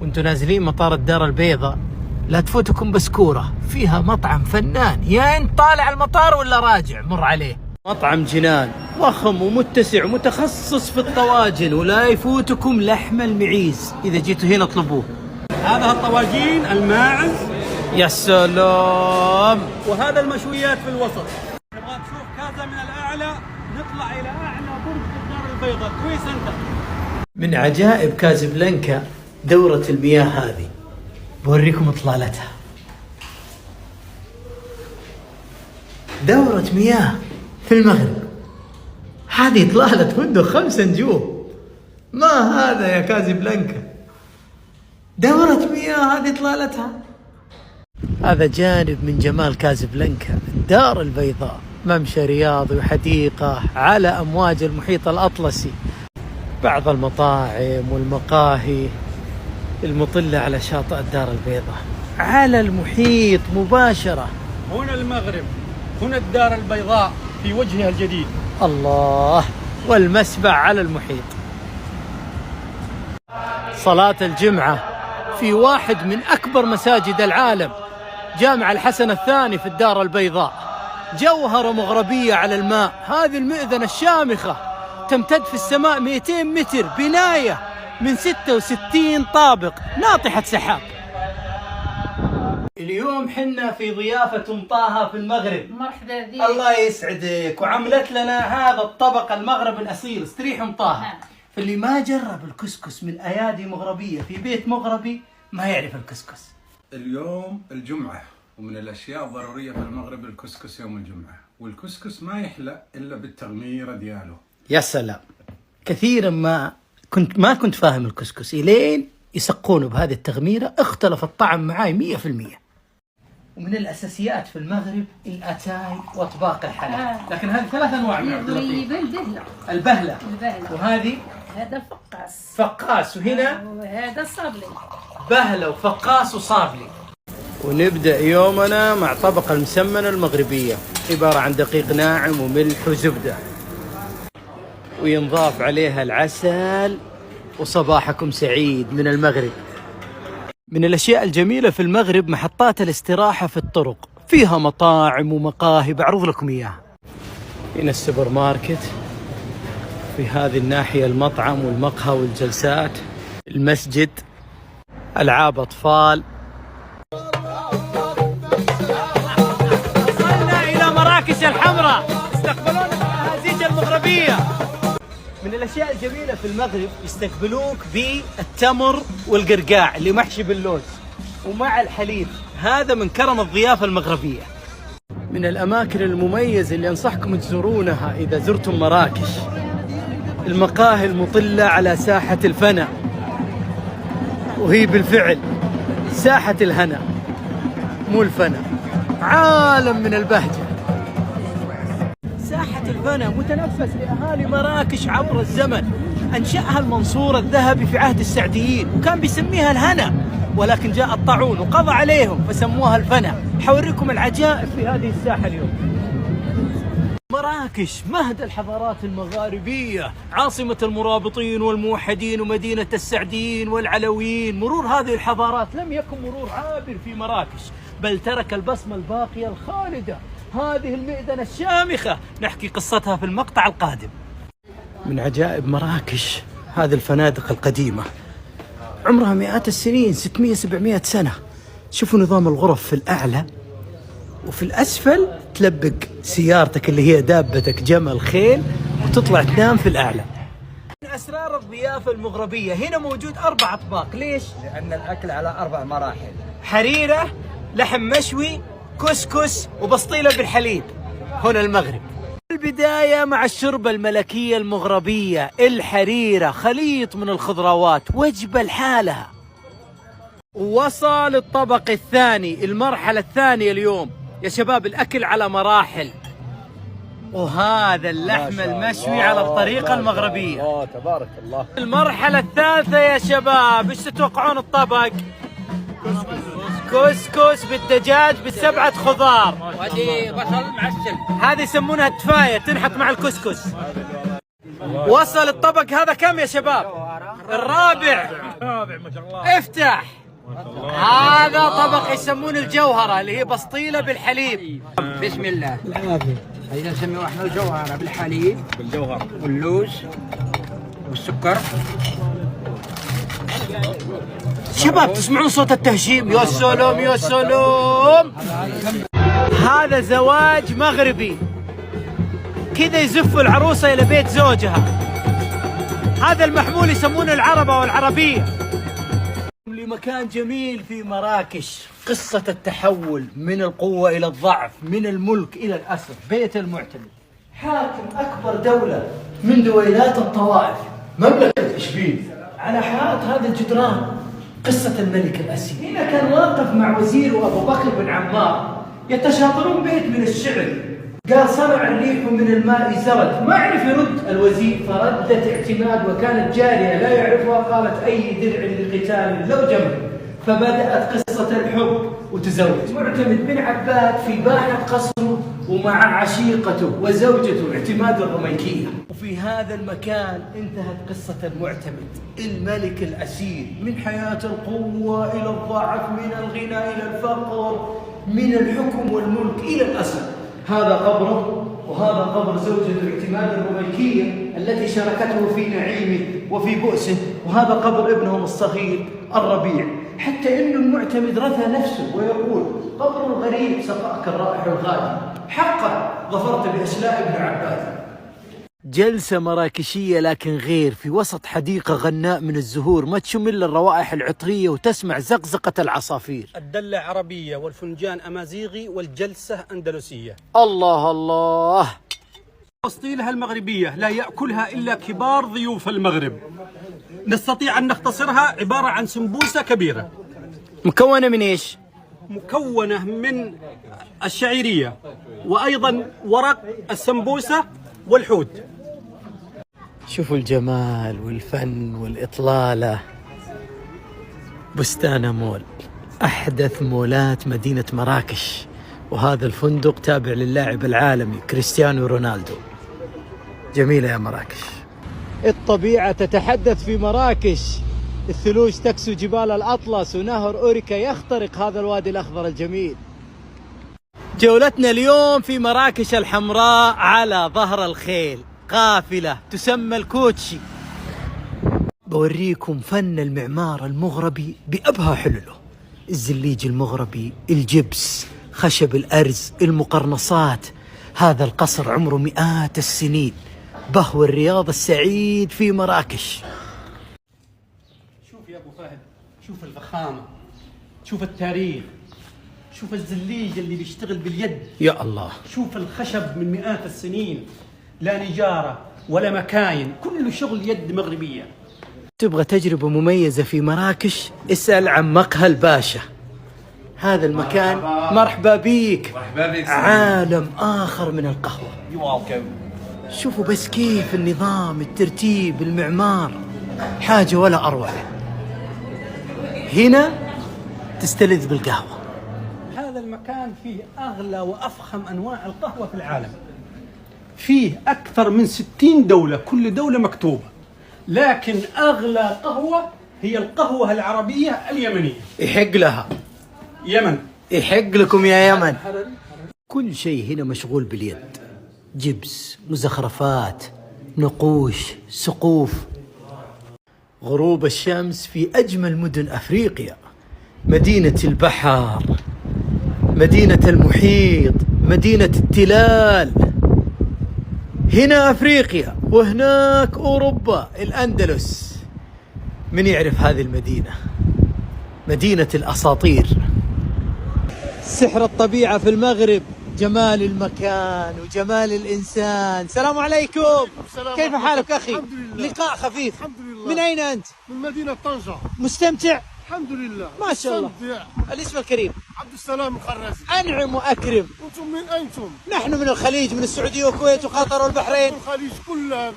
وانتوا نازلين مطار الدار البيضاء لا تفوتكم بسكورة فيها مطعم فنان، يا انت طالع المطار ولا راجع مر عليه. مطعم جنان ضخم ومتسع ومتخصص في الطواجن، ولا يفوتكم لحم المعيز، إذا جيتوا هنا اطلبوه. هذا الطواجين الماعز، يا سلام. وهذا المشويات في الوسط. تبغى تشوف كذا من الأعلى نطلع إلى أعلى برج في الدار البيضاء، كويس أنت. من عجائب كازابلانكا دورة المياه هذه، بوريكم إطلالتها. دورة مياه في المغرب، هذه إطلالة فندق 5 نجوم. ما هذا يا كازابلانكا، دورة مياه هذه إطلالتها. هذا جانب من جمال كازابلانكا، الدار البيضاء، ممشى رياضي وحديقة على أمواج المحيط الأطلسي، بعض المطاعم والمقاهي المطلة على شاطئ الدار البيضاء على المحيط مباشرة. هنا المغرب، هنا الدار البيضاء في وجهها الجديد. الله، والمسبح على المحيط. صلاة الجمعة في واحد من أكبر مساجد العالم، جامع الحسن الثاني في الدار البيضاء، جوهرة مغربية على الماء. هذه المئذنة الشامخة تمتد في السماء 200 متر، بناية من 66 طابق، ناطحة سحاب. اليوم حنا في ضيافة طه في المغرب. مرحبا بك. الله يسعدك. وعملت لنا هذا الطبق المغرب الأصيل. استريح طه. فاللي ما جرب الكسكس من أيادي مغربية في بيت مغربي ما يعرف الكسكس. اليوم الجمعة، ومن الأشياء الضرورية في المغرب الكسكس يوم الجمعة، والكسكس ما يحلى إلا بالتغميرة دياله. يا سلام. كثيرا ما كنت فاهم الكسكس إلين يسقونه بهذه التغميرة، اختلف الطعم معاي 100%. ومن الأساسيات في المغرب الأتاي وأطباق الحلال. لكن هذه 3 أنواع من البهلة. وهذه هذا الفقاس. فقاس، وهنا وهذا صابلي. بهلة وفقاس وصابلي. ونبدأ يومنا مع طبق المسمنة المغربية، عبارة عن دقيق ناعم وملح وزبدة، وينضاف عليها العسل. وصباحكم سعيد من المغرب. من الأشياء الجميلة في المغرب محطات الاستراحة في الطرق، فيها مطاعم ومقاهي بعرض لكم إياها. هنا السوبر ماركت، في هذه الناحية المطعم والمقهى والجلسات، المسجد، ألعاب أطفال. وصلنا إلى مراكش الحمراء، استقبلونا بالأهازيج المغربية. من الأشياء الجميلة في المغرب يستقبلوك بالتمر والقرقاع اللي محشي باللوز ومع الحليب. هذا من كرم الضيافة المغربية. من الأماكن المميزة اللي أنصحكم تزورونها إذا زرتم مراكش، المقاهي المطلة على ساحة الفنا، وهي بالفعل ساحة الهنا مو الفنا، عالم من البهجة. ساحة الفنا متنفس لأهالي مراكش عبر الزمن، أنشأها المنصور الذهبي في عهد السعديين، وكان بيسميها الهنا، ولكن جاء الطاعون وقضى عليهم فسموها الفنا. حوريكم العجائب في هذه الساحة اليوم. مراكش مهد الحضارات المغاربية، عاصمة المرابطين والموحدين ومدينة السعديين والعلويين. مرور هذه الحضارات لم يكن مرور عابر في مراكش، بل ترك البصمة الباقية الخالدة. هذه المئذنة الشامخة نحكي قصتها في المقطع القادم. من عجائب مراكش هذه الفنادق القديمة، عمرها مئات السنين، 600-700 سنة. شوفوا نظام الغرف في الأعلى، وفي الأسفل تلبق سيارتك اللي هي دابتك، جمل، خيل، وتطلع تنام في الأعلى. من أسرار الضيافة المغربية هنا موجود 4 أطباق. ليش؟ لأن الأكل على 4 مراحل: حريرة، لحم مشوي، كسكس، وبسطيلة بالحليب. هنا المغرب. البداية مع الشوربة الملكية المغربية، الحريرة، خليط من الخضروات، وجبة لحالها. وصل الطبق الثاني، المرحلة الثانية اليوم يا شباب. الأكل على مراحل، وهذا اللحم المشوي على الطريقة المغربية. تبارك الله. المرحلة الثالثة يا شباب، ايش تتوقعون الطبق؟ كسكس بالدجاج ب7 خضار، وهذه بصل معسل، هذه يسمونها التفاية، تنحط مع الكسكس. وصل الطبق هذا كم يا شباب؟ الرابع. ما شاء الله. افتح. هذا طبق يسمونه الجوهرة اللي هي بسطيلة بالحليب. بسم الله. هذا نسميه احنا الجوهرة بالحليب بالجوهر واللوز والسكر. شباب تسمعون صوت التهشيم؟ يا سلام يا سلام. هذا زواج مغربي كذا يزف العروسة إلى بيت زوجها. هذا المحمول يسمونه العربة والعربية. لمكان جميل في مراكش، قصة التحول من القوة إلى الضعف، من الملك إلى الأسر. بيت المعتمد حاكم أكبر دولة من دويلات الطوائف، مملكة إشبيل، على حائط هذا الجدران قصة الملك الأسير. هنا كان واقف مع وزيره أبو بكر بن عمار يتشاطرون بيت من الشعر. قال صنع الريح من الماء زرد، ما عرف يرد الوزير فردت اعتماد وكانت جارية لا يعرفها قالت أي درع لقتال لو جمل. فبدأت قصة الحب وتزوج معتمد بن عباد في باحة قصره ومع عشيقته وزوجته اعتماد الرميكية. وفي هذا المكان انتهت قصة المعتمد الملك الأسير، من حياة القوة إلى الضعف، من الغنى إلى الفقر، من الحكم والملك إلى الأسر. هذا قبره وهذا قبر زوجته اعتماد الرميكية التي شاركته في نعيمه وفي بؤسه، وهذا قبر ابنهم الصغير الربيع. حتى إنه المعتمد رثى نفسه ويقول قبر الغريب سقاك الرائح الغادي، حقا ظفرت بأشلاء ابن عباد. جلسة مراكشية لكن غير، في وسط حديقة غناء من الزهور ما تشم إلا الروائح العطرية وتسمع زقزقة العصافير. الدلة عربية والفنجان أمازيغي والجلسة أندلسية. الله الله. بسطيلها المغربية لا يأكلها إلا كبار ضيوف المغرب. نستطيع أن نختصرها عبارة عن سمبوسة كبيرة. مكونة من إيش؟ مكونة من الشعيرية وأيضا ورق السمبوسة والحوت. شوفوا الجمال والفن والإطلالة. بستان مول، أحدث مولات مدينة مراكش، وهذا الفندق تابع للاعب العالمي كريستيانو رونالدو. جميلة يا مراكش. الطبيعة تتحدث في مراكش، الثلوج تكسو جبال الأطلس ونهر أوريكا يخترق هذا الوادي الأخضر الجميل. جولتنا اليوم في مراكش الحمراء على ظهر الخيل، قافلة تسمى الكوتشي. بوريكم فن المعمار المغربي بأبهى حلله، الزليج المغربي، الجبس، خشب الأرز، المقرنصات. هذا القصر عمره مئات السنين، بهو الرياض السعيد في مراكش. شوف يا أبو فهد، شوف الفخامة، شوف التاريخ، شوف الزليج اللي بيشتغل باليد. يا الله. شوف الخشب من مئات السنين، لا نجارة ولا مكاين، كله شغل يد مغربية. تبغى تجربة مميزة في مراكش؟ اسأل عن مقهى الباشا. هذا المكان مرحبا بيك، عالم آخر من القهوة. شوفوا بس كيف النظام، الترتيب، المعمار، حاجة ولا أروع. هنا تستلذ بالقهوة. هذا المكان فيه أغلى وأفخم أنواع القهوة في العالم. فيه أكثر من 60 دولة، كل دولة مكتوبة، لكن أغلى قهوة هي القهوة العربية اليمنية. يحق لها يمن، يحق لكم يا يمن. كل شيء هنا مشغول باليد، جبس، مزخرفات، نقوش، سقوف. غروب الشمس في أجمل مدن أفريقيا، مدينة البحر، مدينة المحيط، مدينة التلال. هنا أفريقيا وهناك أوروبا، الأندلس. من يعرف هذه المدينة؟ مدينة الأساطير. سحر الطبيعة في المغرب، جمال المكان وجمال الإنسان. السلام عليكم. السلام. كيف حالك أخي؟ الحمد لله. لقاء خفيف. الحمد لله. من أين أنت؟ من مدينة طنجة. مستمتع؟ الحمد لله. ما شاء الله. مستمتع. الاسم الكريم؟ عبد السلام الخرازي. أنعم وأكرم. أنتم من أينتم؟ نحن من الخليج، من السعودية والكويت وقطر والبحرين. الخليج كلها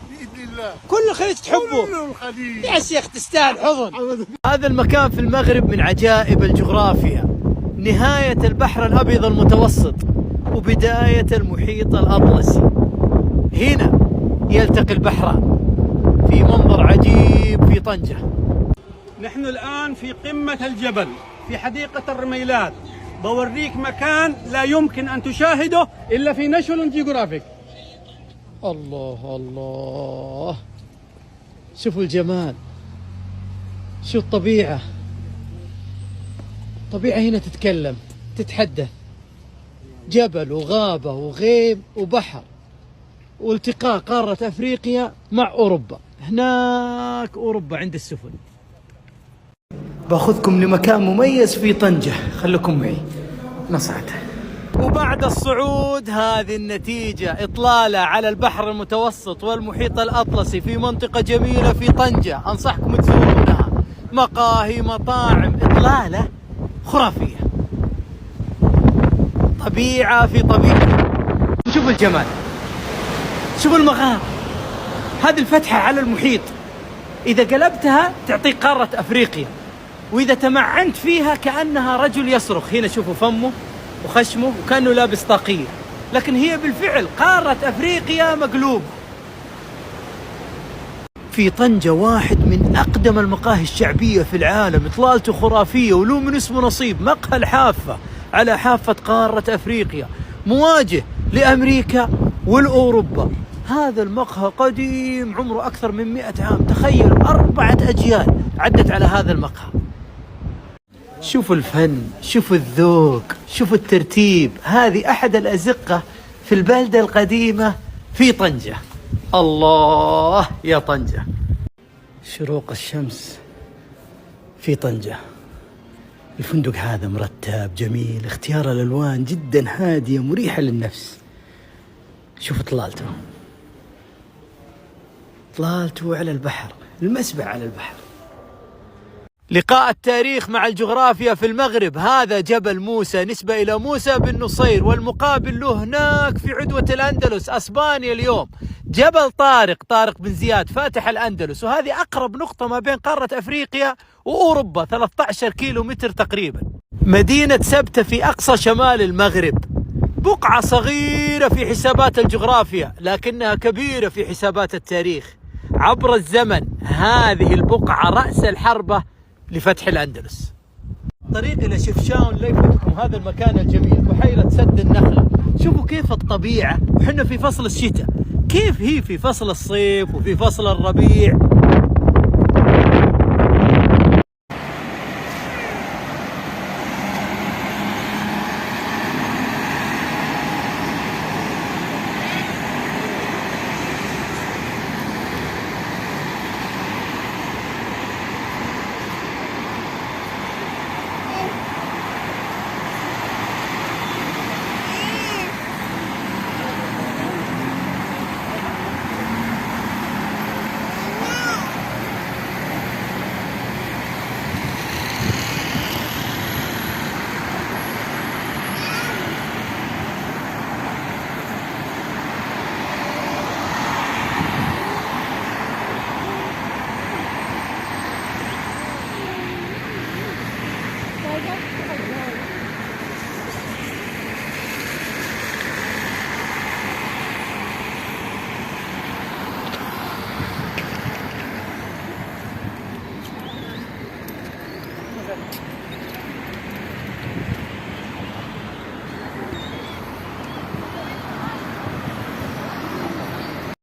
بإذن الله. كل الخليج تحبه. كل الخليج. يا شيخ تستاهل حضن. هذا المكان في المغرب من عجائب الجغرافيا، نهاية البحر الأبيض المتوسط وبداية المحيط الأطلسي. هنا يلتقي البحران، في منظر عجيب في طنجة. نحن الآن في قمة الجبل في حديقة الرميلات، بوريك مكان لا يمكن أن تشاهده إلا في ناشونال جيوغرافيك. الله الله، شوفوا الجمال، شو الطبيعة. الطبيعة هنا تتكلم تتحدث، جبل وغابة وغيم وبحر، والتقاء قارة أفريقيا مع أوروبا. هناك أوروبا عند السفن. باخذكم لمكان مميز في طنجة، خليكم معي نصعد. وبعد الصعود هذه النتيجة، إطلالة على البحر المتوسط والمحيط الأطلسي في منطقة جميلة في طنجة، أنصحكم تزورونها. مقاهي، مطاعم، إطلالة خرافية، طبيعة في طبيعة. شوفوا الجمال، شوفوا المغارة، هذه الفتحة على المحيط، إذا قلبتها تعطيك قارة أفريقيا، وإذا تمعنت فيها كأنها رجل يصرخ. هنا شوفوا فمه وخشمه وكأنه لابس طاقية، لكن هي بالفعل قارة أفريقيا مقلوبة. في طنجة واحد من أقدم المقاهي الشعبية في العالم، إطلالته خرافية وله من اسمه نصيب. مقهى الحافة على حافة قارة أفريقيا، مواجه لأمريكا والأوروبا. هذا المقهى قديم، عمره أكثر من 100 عام. تخيل 4 أجيال عدت على هذا المقهى. شوفوا الفن، شوفوا الذوق، شوفوا الترتيب. هذه أحد الأزقة في البلدة القديمة في طنجة. الله يا طنجة. شروق الشمس في طنجة. الفندق هذا مرتب جميل، اختيار الألوان جدا هادية مريحة للنفس. شوفوا طلالته على البحر، المسبح على البحر. لقاء التاريخ مع الجغرافيا في المغرب. هذا جبل موسى نسبة إلى موسى بن نصير، والمقابل له هناك في عدوة الأندلس أسبانيا اليوم جبل طارق بن زياد فاتح الأندلس. وهذه أقرب نقطة ما بين قارة أفريقيا وأوروبا، 13 كيلو متر تقريبا. مدينة سبتة في أقصى شمال المغرب، بقعة صغيرة في حسابات الجغرافيا لكنها كبيرة في حسابات التاريخ. عبر الزمن هذه البقعة رأس الحربة لفتح الأندلس. طريق إلى شفشاون لا يفوتكم هذا المكان الجميل، بحيرة سد النخلة. شوفوا كيف الطبيعة، وحنا في فصل الشتاء، كيف هي في فصل الصيف وفي فصل الربيع.